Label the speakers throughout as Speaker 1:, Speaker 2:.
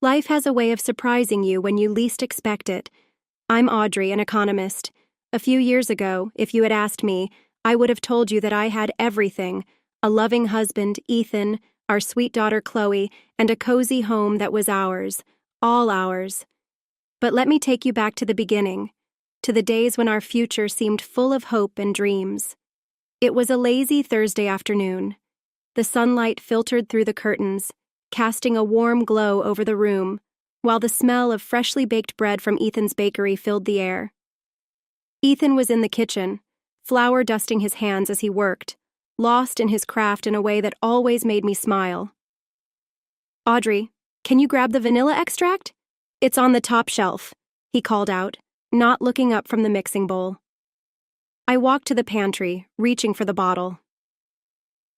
Speaker 1: Life has a way of surprising you when you least expect it. I'm Audrey, an economist. A few years ago, if you had asked me, I would have told you that I had everything: a loving husband, Ethan, our sweet daughter Chloe, and a cozy home that was ours, all ours. But let me take you back to the beginning, to the days when our future seemed full of hope and dreams. It was a lazy Thursday afternoon. The sunlight filtered through the curtains, casting a warm glow over the room, while the smell of freshly baked bread from Ethan's bakery filled the air. Ethan was in the kitchen, flour dusting his hands as he worked, lost in his craft in a way that always made me smile. "Audrey, can you grab the vanilla extract? It's on the top shelf," he called out, not looking up from the mixing bowl. I walked to the pantry, reaching for the bottle.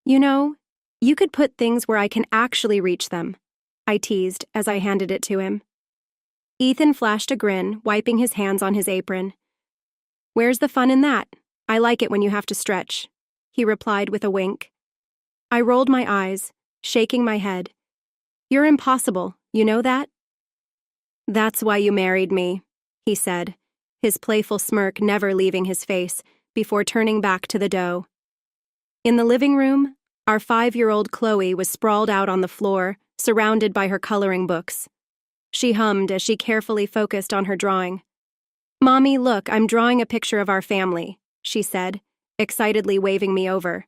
Speaker 1: "You know, you could put things where I can actually reach them," I teased as I handed it to him. Ethan flashed a grin, wiping his hands on his apron. "Where's the fun in that? I like it when you have to stretch," he replied with a wink. I rolled my eyes, shaking my head. "You're impossible, you know that?" "That's why you married me," he said, his playful smirk never leaving his face, before turning back to the dough. In the living room, our 5-year-old Chloe was sprawled out on the floor, surrounded by her coloring books. She hummed as she carefully focused on her drawing. "Mommy, look, I'm drawing a picture of our family," she said, excitedly waving me over.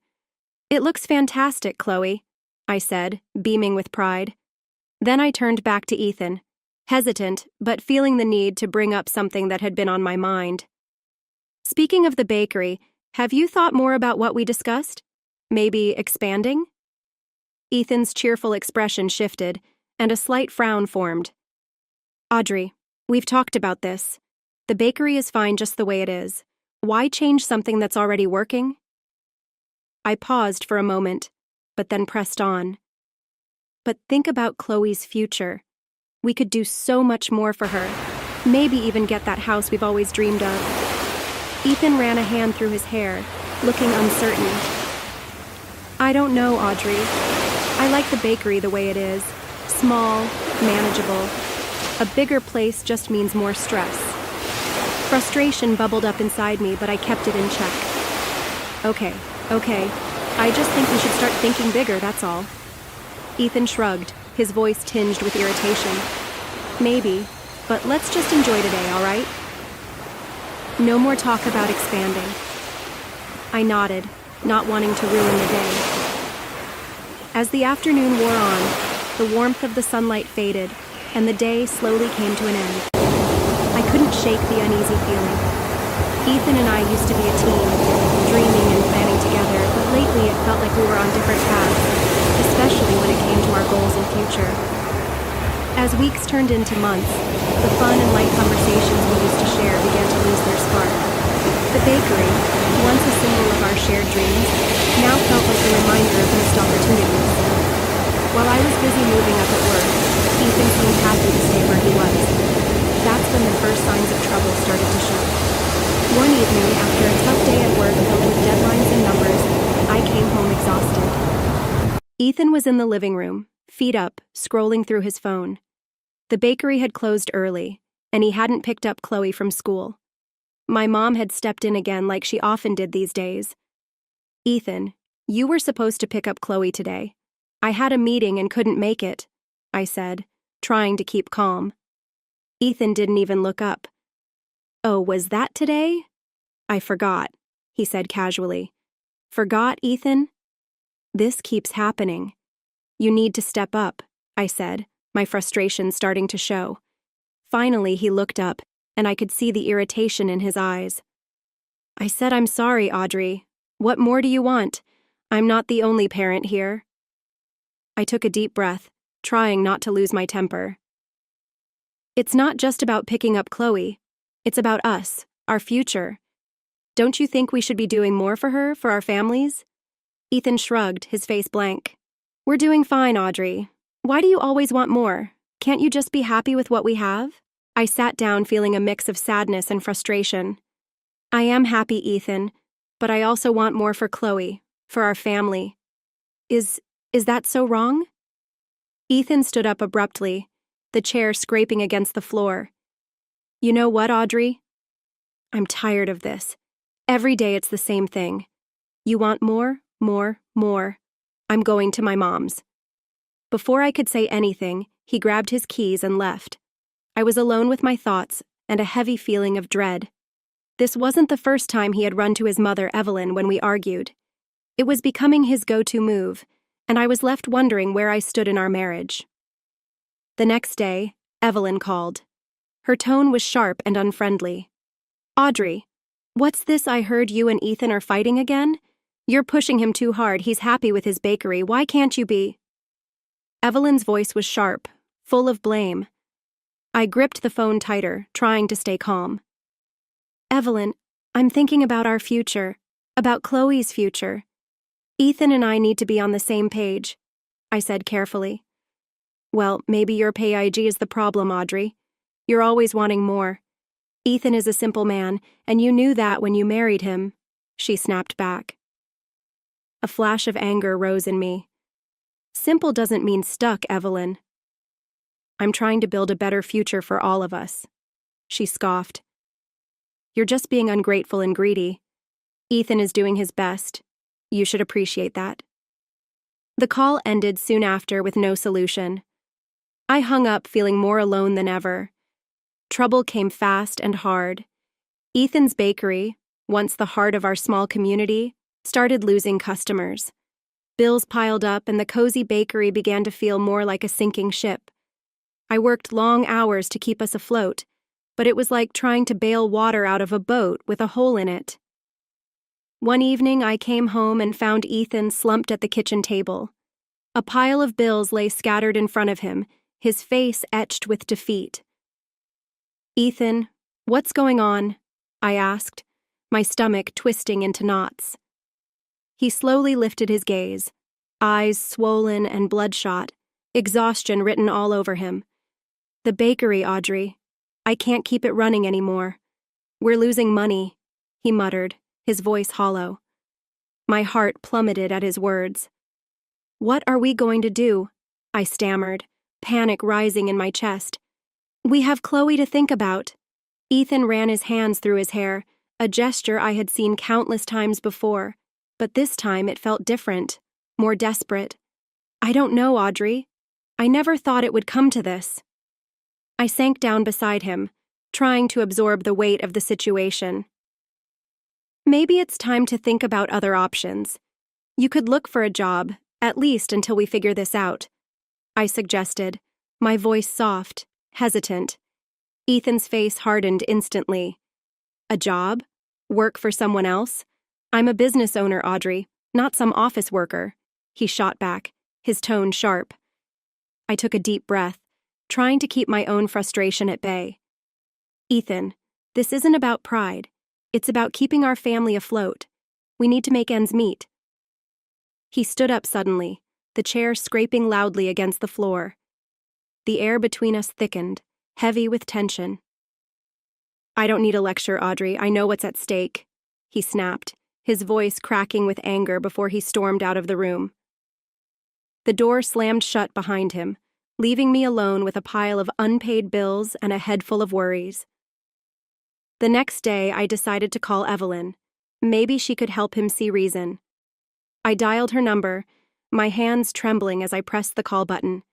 Speaker 1: "It looks fantastic, Chloe," I said, beaming with pride. Then I turned back to Ethan, hesitant but feeling the need to bring up something that had been on my mind. "Speaking of the bakery, have you thought more about what we discussed? Maybe expanding?" Ethan's cheerful expression shifted, and a slight frown formed. "Audrey, we've talked about this. The bakery is fine just the way it is. Why change something that's already working?" I paused for a moment, but then pressed on. "But think about Chloe's future. We could do so much more for her. Maybe even get that house we've always dreamed of." Ethan ran a hand through his hair, looking uncertain. "I don't know, Audrey. I like the bakery the way it is. Small, manageable. A bigger place just means more stress." Frustration bubbled up inside me, but I kept it in check. Okay. I just think we should start thinking bigger, that's all." Ethan shrugged, his voice tinged with irritation. "Maybe, but let's just enjoy today, all right? No more talk about expanding." I nodded, not wanting to ruin the day. As the afternoon wore on, the warmth of the sunlight faded, and the day slowly came to an end. I couldn't shake the uneasy feeling. Ethan and I used to be a team, dreaming and planning together, but lately it felt like we were on different paths, especially when it came to our goals and future. As weeks turned into months, the fun and light conversations we used to share began to lose their spark. The bakery, once a symbol of our shared dreams, now felt like a reminder of missed opportunities. While I was busy moving up at work, Ethan seemed happy to stay where he was. That's when the first signs of trouble started to show. One evening, after a tough day at work filled with deadlines and numbers, I came home exhausted. Ethan was in the living room, feet up, scrolling through his phone. The bakery had closed early, and he hadn't picked up Chloe from school. My mom had stepped in again like she often did these days. "Ethan, you were supposed to pick up Chloe today. I had a meeting and couldn't make it," I said, trying to keep calm. Ethan didn't even look up. "Oh, was that today?" "I forgot," he said casually. "Forgot, Ethan? This keeps happening. You need to step up," I said, my frustration starting to show. Finally, he looked up, and I could see the irritation in his eyes. "I said I'm sorry, Audrey. What more do you want? I'm not the only parent here." I took a deep breath, trying not to lose my temper. "It's not just about picking up Chloe. It's about us, our future. Don't you think we should be doing more for her, for our families?" Ethan shrugged, his face blank. "We're doing fine, Audrey. Why do you always want more? Can't you just be happy with what we have?" I sat down feeling a mix of sadness and frustration. "I am happy, Ethan, but I also want more for Chloe, for our family. Is that so wrong?" Ethan stood up abruptly, the chair scraping against the floor. You know what, Audrey? I'm tired of this. Every day it's the same thing. You want more, more, more. I'm going to my mom's. Before I could say anything, he grabbed his keys and left. I was alone with my thoughts and a heavy feeling of dread. This wasn't the first time he had run to his mother, Evelyn, when we argued. It was becoming his go-to move, and I was left wondering where I stood in our marriage. The next day, Evelyn called. Her tone was sharp and unfriendly. Audrey, what's this I heard you and Ethan are fighting again? You're pushing him too hard. He's happy with his bakery. Why can't you be? Evelyn's voice was sharp, full of blame. I gripped the phone tighter, trying to stay calm. Evelyn, I'm thinking about our future, about Chloe's future. Ethan and I need to be on the same page, I said carefully. Well, maybe your PIG is the problem, Audrey. You're always wanting more. Ethan is a simple man, and you knew that when you married him, she snapped back. A flash of anger rose in me. Simple doesn't mean stuck, Evelyn. I'm trying to build a better future for all of us, she scoffed. You're just being ungrateful and greedy. Ethan is doing his best. You should appreciate that. The call ended soon after with no solution. I hung up feeling more alone than ever. Trouble came fast and hard. Ethan's bakery, once the heart of our small community, started losing customers. Bills piled up and the cozy bakery began to feel more like a sinking ship. I worked long hours to keep us afloat, but it was like trying to bail water out of a boat with a hole in it. One evening I came home and found Ethan slumped at the kitchen table. A pile of bills lay scattered in front of him, his face etched with defeat. Ethan, what's going on? I asked, my stomach twisting into knots. He slowly lifted his gaze, eyes swollen and bloodshot, exhaustion written all over him. The bakery, Audrey. I can't keep it running anymore. We're losing money, he muttered, his voice hollow. My heart plummeted at his words. What are we going to do? I stammered, panic rising in my chest. We have Chloe to think about. Ethan ran his hands through his hair, a gesture I had seen countless times before, but this time it felt different, more desperate. I don't know, Audrey. I never thought it would come to this. I sank down beside him, trying to absorb the weight of the situation. Maybe it's time to think about other options. You could look for a job, at least until we figure this out, I suggested, my voice soft, hesitant. Ethan's face hardened instantly. A job? Work for someone else? I'm a business owner, Audrey, not some office worker, he shot back, his tone sharp. I took a deep breath, trying to keep my own frustration at bay. Ethan, this isn't about pride. It's about keeping our family afloat. We need to make ends meet. He stood up suddenly, the chair scraping loudly against the floor. The air between us thickened, heavy with tension. I don't need a lecture, Audrey. I know what's at stake, he snapped, his voice cracking with anger before he stormed out of the room. The door slammed shut behind him, leaving me alone with a pile of unpaid bills and a head full of worries. The next day, I decided to call Evelyn. Maybe she could help him see reason. I dialed her number, my hands trembling as I pressed the call button.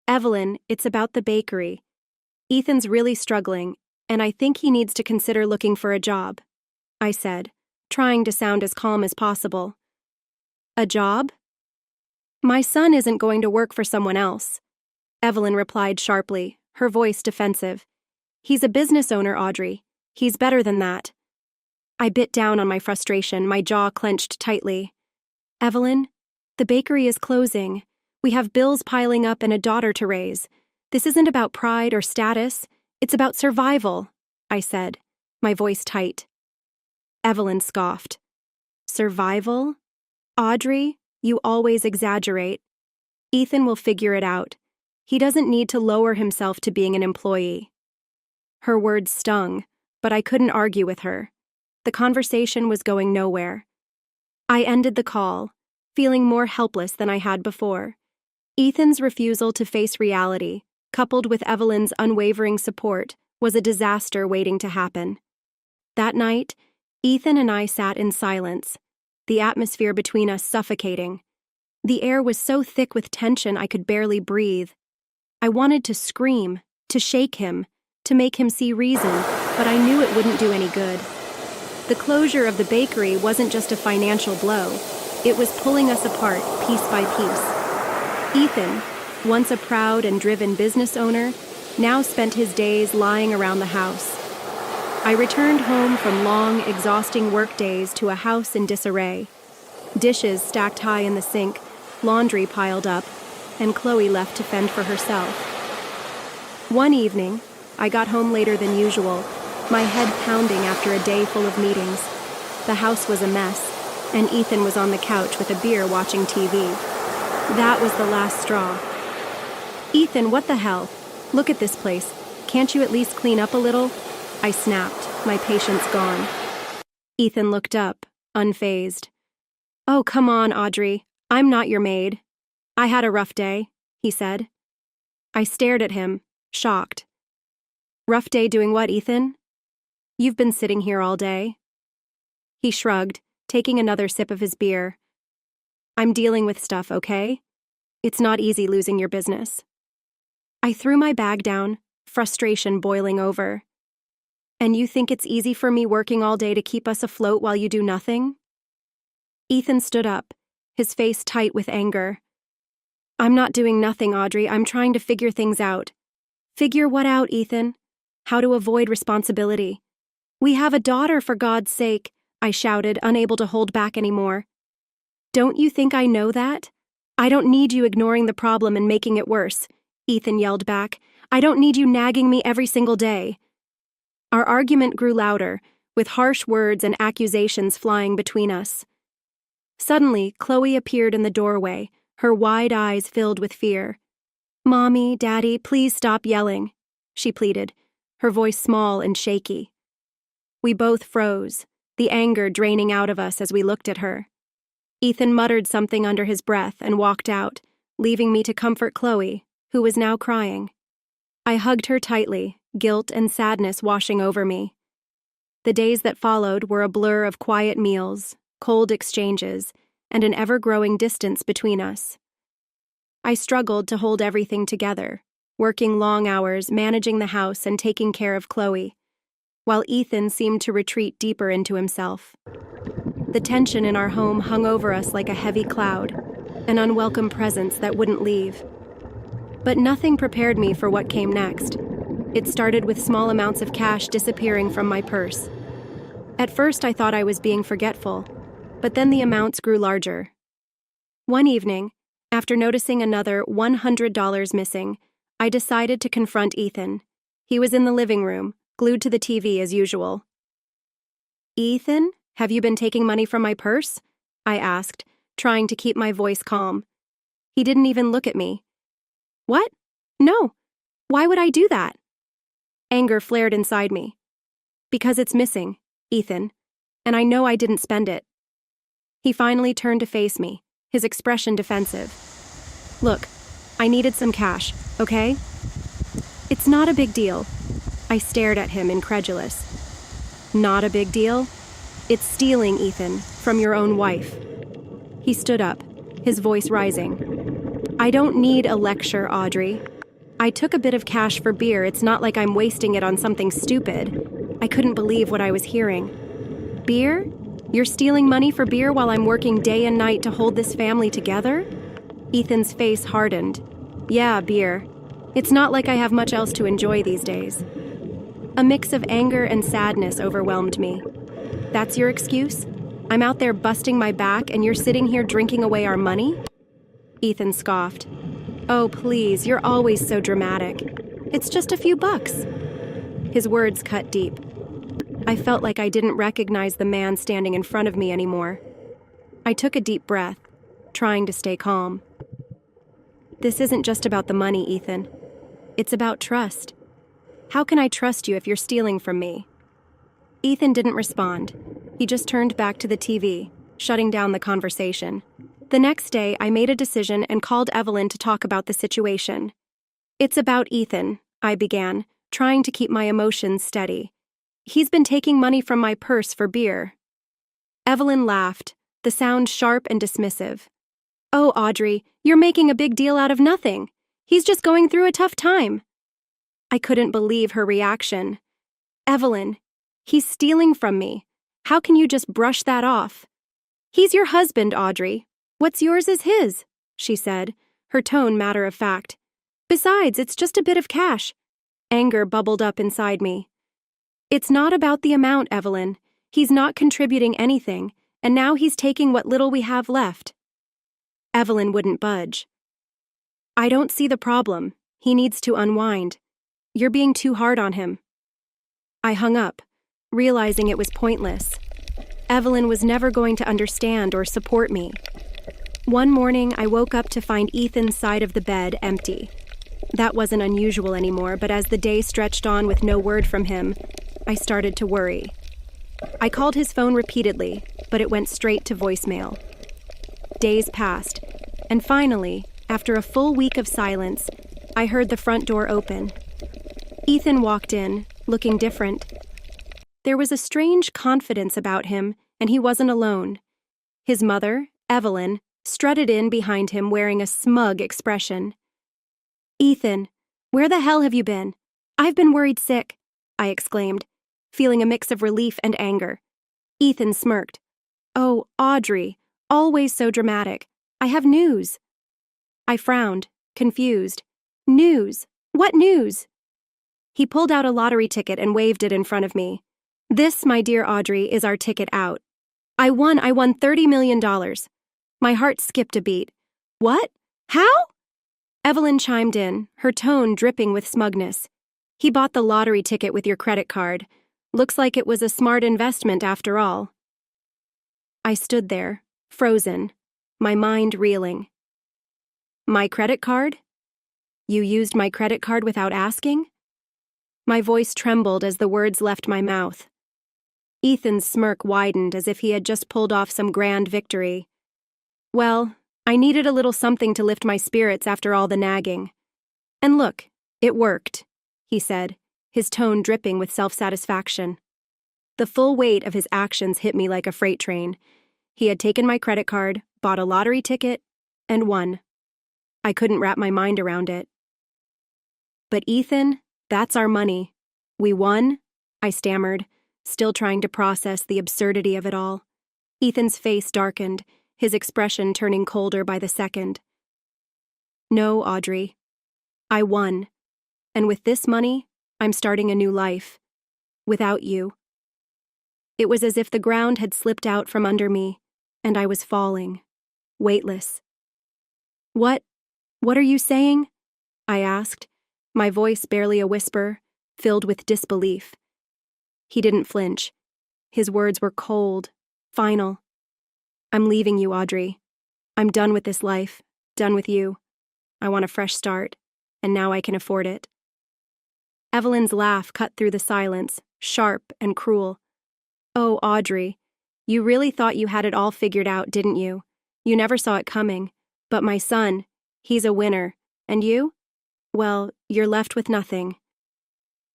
Speaker 1: Evelyn, it's about the bakery. Ethan's really struggling, and I think he needs to consider looking for a job, I said, trying to sound as calm as possible. A job? My son isn't going to work for someone else, Evelyn replied sharply, her voice defensive. He's a business owner, Audrey. He's better than that. I bit down on my frustration, my jaw clenched tightly. Evelyn, the bakery is closing. We have bills piling up and a daughter to raise. This isn't about pride or status. It's about survival, I said, my voice tight. Evelyn scoffed. Survival? Audrey, you always exaggerate. Ethan will figure it out. He doesn't need to lower himself to being an employee. Her words stung, but I couldn't argue with her. The conversation was going nowhere. I ended the call, feeling more helpless than I had before. Ethan's refusal to face reality, coupled with Evelyn's unwavering support, was a disaster waiting to happen. That night, Ethan and I sat in silence, the atmosphere between us suffocating. The air was so thick with tension I could barely breathe. I wanted to scream, to shake him, to make him see reason, but I knew it wouldn't do any good. The closure of the bakery wasn't just a financial blow. It was pulling us apart, piece by piece. Ethan, once a proud and driven business owner, now spent his days lying around the house. I returned home from long, exhausting work days to a house in disarray. Dishes stacked high in the sink, laundry piled up, and Chloe left to fend for herself. One evening, I got home later than usual, my head pounding after a day full of meetings. The house was a mess, and Ethan was on the couch with a beer watching TV. That was the last straw. "Ethan, what the hell? Look at this place. Can't you at least clean up a little?" I snapped, my patience gone. Ethan looked up, unfazed. "Oh, come on, Audrey. I'm not your maid. I had a rough day," he said. I stared at him, shocked. "Rough day doing what, Ethan? You've been sitting here all day." He shrugged, taking another sip of his beer. "I'm dealing with stuff, okay? It's not easy losing your business." I threw my bag down, frustration boiling over. "And you think it's easy for me working all day to keep us afloat while you do nothing?" Ethan stood up, his face tight with anger. "I'm not doing nothing, Audrey. I'm trying to figure things out." "Figure what out, Ethan?" "How to avoid responsibility." "We have a daughter, for God's sake," I shouted, unable to hold back anymore. "Don't you think I know that?" "I don't need you ignoring the problem and making it worse," Ethan yelled back. "I don't need you nagging me every single day." Our argument grew louder, with harsh words and accusations flying between us. Suddenly, Chloe appeared in the doorway, her wide eyes filled with fear. "Mommy, Daddy, please stop yelling," she pleaded, her voice small and shaky. We both froze, the anger draining out of us as we looked at her. Ethan muttered something under his breath and walked out, leaving me to comfort Chloe, who was now crying. I hugged her tightly, guilt and sadness washing over me. The days that followed were a blur of quiet meals, cold exchanges, and an ever-growing distance between us. I struggled to hold everything together, working long hours, managing the house and taking care of Chloe, while Ethan seemed to retreat deeper into himself. The tension in our home hung over us like a heavy cloud, an unwelcome presence that wouldn't leave. But nothing prepared me for what came next. It started with small amounts of cash disappearing from my purse. At first I thought I was being forgetful, but then the amounts grew larger. One evening, after noticing another $100 missing, I decided to confront Ethan. He was in the living room, glued to the TV as usual. "Ethan, have you been taking money from my purse?" I asked, trying to keep my voice calm. He didn't even look at me. "What? No. Why would I do that?" Anger flared inside me. "Because it's missing, Ethan, and I know I didn't spend it." He finally turned to face me, his expression defensive. "Look, I needed some cash, okay?" "It's not a big deal." I stared at him, incredulous. "Not a big deal? It's stealing, Ethan, from your own wife." He stood up, his voice rising. "I don't need a lecture, Audrey. I took a bit of cash for beer. It's not like I'm wasting it on something stupid." I couldn't believe what I was hearing. "Beer? You're stealing money for beer while I'm working day and night to hold this family together?" Ethan's face hardened. "Yeah, beer. It's not like I have much else to enjoy these days." A mix of anger and sadness overwhelmed me. "That's your excuse? I'm out there busting my back and you're sitting here drinking away our money?" Ethan scoffed. "Oh, please, you're always so dramatic. It's just a few bucks." His words cut deep. I felt like I didn't recognize the man standing in front of me anymore. I took a deep breath, trying to stay calm. "This isn't just about the money, Ethan. It's about trust. How can I trust you if you're stealing from me?" Ethan didn't respond. He just turned back to the TV, shutting down the conversation. The next day, I made a decision and called Evelyn to talk about the situation. It's about Ethan, I began, trying to keep my emotions steady. He's been taking money from my purse for beer. Evelyn laughed, the sound sharp and dismissive. Oh, Audrey, you're making a big deal out of nothing. He's just going through a tough time. I couldn't believe her reaction. Evelyn, he's stealing from me. How can you just brush that off? He's your husband, Audrey. What's yours is his, she said, her tone matter of fact. Besides, it's just a bit of cash. Anger bubbled up inside me. It's not about the amount, Evelyn. He's not contributing anything, and now he's taking what little we have left. Evelyn wouldn't budge. I don't see the problem. He needs to unwind. You're being too hard on him. I hung up, realizing it was pointless. Evelyn was never going to understand or support me. One morning, I woke up to find Ethan's side of the bed empty. That wasn't unusual anymore, but as the day stretched on with no word from him, I started to worry. I called his phone repeatedly, but it went straight to voicemail. Days passed, and finally, after a full week of silence, I heard the front door open. Ethan walked in, looking different. There was a strange confidence about him, and he wasn't alone. His mother, Evelyn, strutted in behind him wearing a smug expression. Ethan, where the hell have you been? I've been worried sick, I exclaimed, feeling a mix of relief and anger. Ethan smirked. Oh, Audrey, always so dramatic. I have news. I frowned, confused. News? What news? He pulled out a lottery ticket and waved it in front of me. This, my dear Audrey, is our ticket out. I won $30 million. My heart skipped a beat. What? How? Evelyn chimed in, her tone dripping with smugness. He bought the lottery ticket with your credit card. Looks like it was a smart investment after all. I stood there, frozen, my mind reeling. My credit card? You used my credit card without asking? My voice trembled as the words left my mouth. Ethan's smirk widened as if he had just pulled off some grand victory. Well, I needed a little something to lift my spirits after all the nagging. And look, it worked, he said, his tone dripping with self-satisfaction. The full weight of his actions hit me like a freight train. He had taken my credit card, bought a lottery ticket, and won. I couldn't wrap my mind around it. But Ethan, that's our money. We won, I stammered, still trying to process the absurdity of it all. Ethan's face darkened, his expression turning colder by the second. No, Audrey. I won. And with this money, I'm starting a new life. Without you. It was as if the ground had slipped out from under me, and I was falling, weightless. What are you saying? I asked, my voice barely a whisper, filled with disbelief. He didn't flinch. His words were cold, final. I'm leaving you, Audrey. I'm done with this life, done with you. I want a fresh start, and now I can afford it. Evelyn's laugh cut through the silence, sharp and cruel. Oh, Audrey, you really thought you had it all figured out, didn't you? You never saw it coming. But my son, he's a winner. And you? Well, you're left with nothing.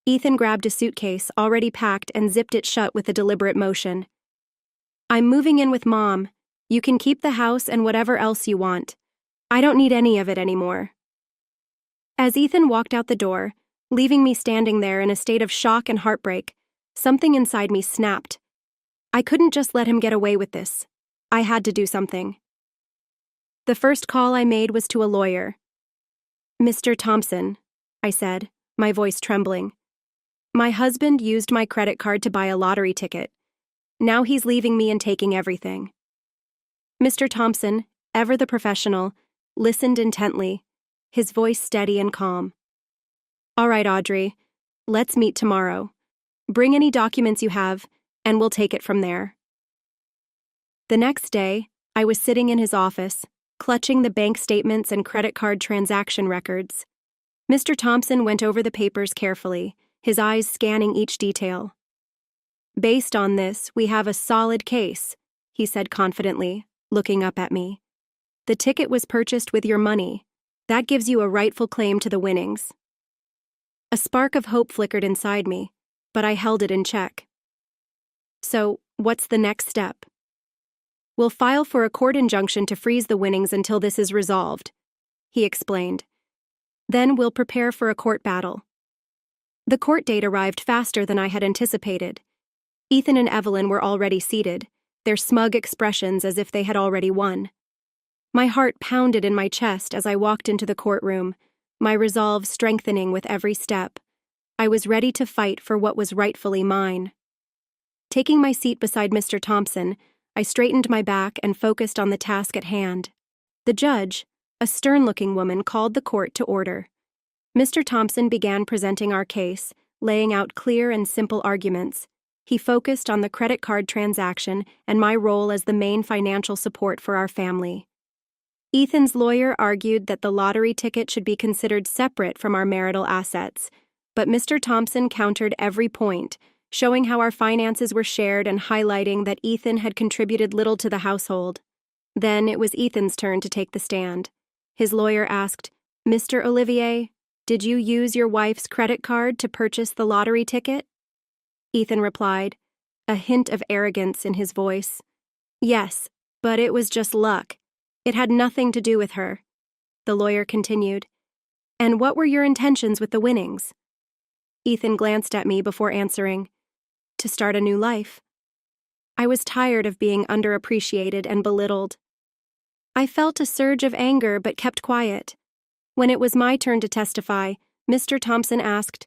Speaker 1: Ethan grabbed a suitcase, already packed, and zipped it shut with a deliberate motion. I'm moving in with Mom. You can keep the house and whatever else you want. I don't need any of it anymore. As Ethan walked out the door, leaving me standing there in a state of shock and heartbreak, something inside me snapped. I couldn't just let him get away with this. I had to do something. The first call I made was to a lawyer. Mr. Thompson, I said, my voice trembling. My husband used my credit card to buy a lottery ticket. Now he's leaving me and taking everything. Mr. Thompson, ever the professional, listened intently, his voice steady and calm. All right, Audrey, let's meet tomorrow. Bring any documents you have, and we'll take it from there. The next day, I was sitting in his office, clutching the bank statements and credit card transaction records. Mr. Thompson went over the papers carefully, his eyes scanning each detail. Based on this, we have a solid case, he said confidently, looking up at me. The ticket was purchased with your money. That gives you a rightful claim to the winnings. A spark of hope flickered inside me, but I held it in check. So, what's the next step? We'll file for a court injunction to freeze the winnings until this is resolved, he explained. Then we'll prepare for a court battle. The court date arrived faster than I had anticipated. Ethan and Evelyn were already seated, their smug expressions as if they had already won. My heart pounded in my chest as I walked into the courtroom, my resolve strengthening with every step. I was ready to fight for what was rightfully mine. Taking my seat beside Mr. Thompson, I straightened my back and focused on the task at hand. The judge, a stern-looking woman, called the court to order. Mr. Thompson began presenting our case, laying out clear and simple arguments. He focused on the credit card transaction and my role as the main financial support for our family. Ethan's lawyer argued that the lottery ticket should be considered separate from our marital assets, but Mr. Thompson countered every point, showing how our finances were shared and highlighting that Ethan had contributed little to the household. Then it was Ethan's turn to take the stand. His lawyer asked, "Mr. Olivier, did you use your wife's credit card to purchase the lottery ticket?" Ethan replied, a hint of arrogance in his voice. "Yes, but it was just luck. It had nothing to do with her." The lawyer continued, "And what were your intentions with the winnings?" Ethan glanced at me before answering, "To start a new life." I was tired of being underappreciated and belittled. I felt a surge of anger but kept quiet. When it was my turn to testify, Mr. Thompson asked,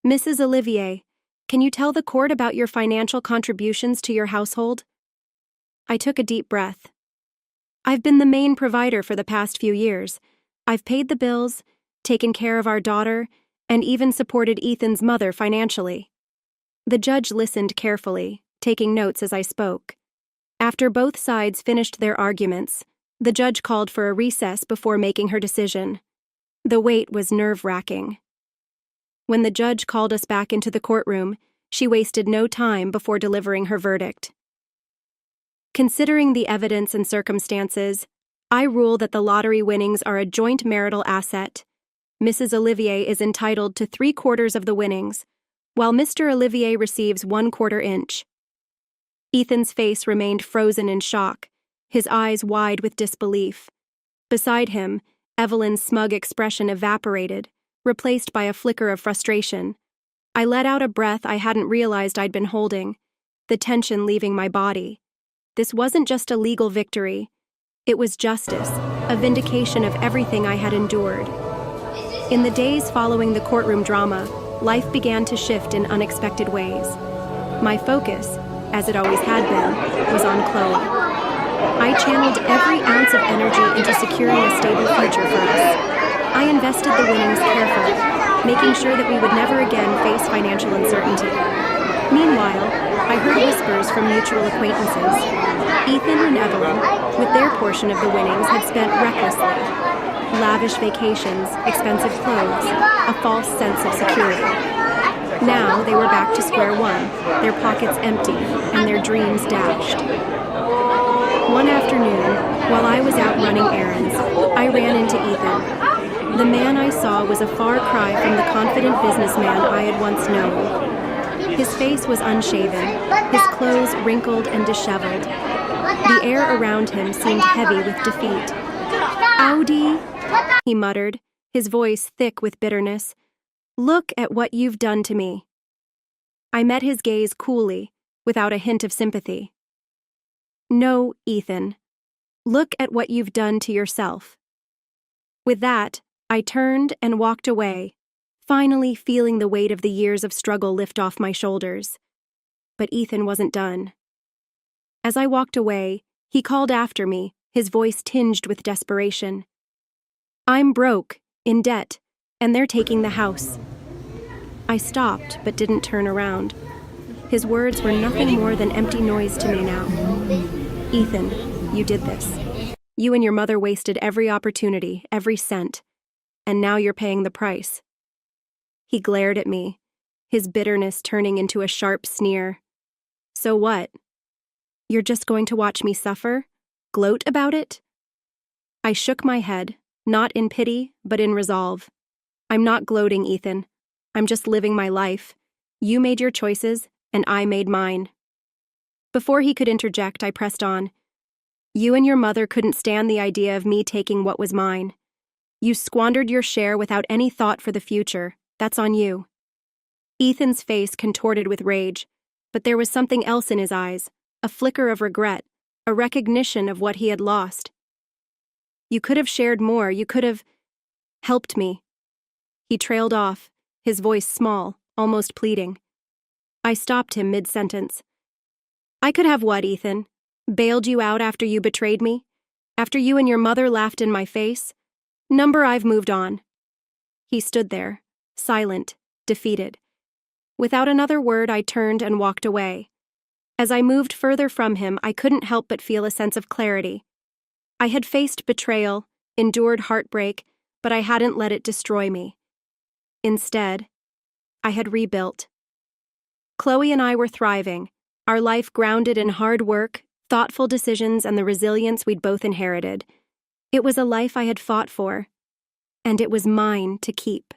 Speaker 1: "Mrs. Olivier, can you tell the court about your financial contributions to your household?" I took a deep breath. "I've been the main provider for the past few years. I've paid the bills, taken care of our daughter, and even supported Ethan's mother financially." The judge listened carefully, taking notes as I spoke. After both sides finished their arguments, the judge called for a recess before making her decision. The wait was nerve-wracking. When the judge called us back into the courtroom, she wasted no time before delivering her verdict. "Considering the evidence and circumstances, I rule that the lottery winnings are a joint marital asset. Mrs. Olivier is entitled to 3/4 of the winnings, while Mr. Olivier receives 1/4 inch." Ethan's face remained frozen in shock, his eyes wide with disbelief. Beside him, Evelyn's smug expression evaporated, replaced by a flicker of frustration. I let out a breath I hadn't realized I'd been holding, the tension leaving my body. This wasn't just a legal victory. It was justice, a vindication of everything I had endured. In the days following the courtroom drama, life began to shift in unexpected ways. My focus, as it always had been, was on Chloe. I channeled every ounce of energy into securing a stable future for us. I invested the winnings carefully, making sure that we would never again face financial uncertainty. Meanwhile, I heard whispers from mutual acquaintances. Ethan and Evelyn, with their portion of the winnings, had spent recklessly. Lavish vacations, expensive clothes, a false sense of security. Now they were back to square one, their pockets empty and their dreams dashed. One afternoon, while I was out running errands, I ran into Ethan. The man I saw was a far cry from the confident businessman I had once known. His face was unshaven, his clothes wrinkled and disheveled. The air around him seemed heavy with defeat. "Audi," he muttered, his voice thick with bitterness. "Look at what you've done to me." I met his gaze coolly, without a hint of sympathy. "No, Ethan. Look at what you've done to yourself." With that, I turned and walked away, finally feeling the weight of the years of struggle lift off my shoulders. But Ethan wasn't done. As I walked away, he called after me, his voice tinged with desperation. "I'm broke, in debt, and they're taking the house." I stopped but didn't turn around. His words were nothing more than empty noise to me now. "Ethan, you did this. You and your mother wasted every opportunity, every cent, and now you're paying the price." He glared at me, his bitterness turning into a sharp sneer. "So what? You're just going to watch me suffer? Gloat about it?" I shook my head, not in pity, but in resolve. I'm not gloating, Ethan. I'm just living my life. You made your choices, and I made mine. Before he could interject, I pressed on. You and your mother couldn't stand the idea of me taking what was mine. You squandered your share without any thought for the future. That's on you. Ethan's face contorted with rage, but there was something else in his eyes, a flicker of regret, a recognition of what he had lost. You could have shared more, you could have helped me. He trailed off, his voice small, almost pleading. I stopped him mid-sentence. I could have what, Ethan? Bailed you out after you betrayed me? After you and your mother laughed in my face? Number, I've moved on. He stood there, silent, defeated. Without another word, I turned and walked away. As I moved further from him, I couldn't help but feel a sense of clarity. I had faced betrayal, endured heartbreak, but I hadn't let it destroy me. Instead, I had rebuilt. Chloe and I were thriving, our life grounded in hard work, thoughtful decisions, and the resilience we'd both inherited. It was a life I had fought for, and it was mine to keep.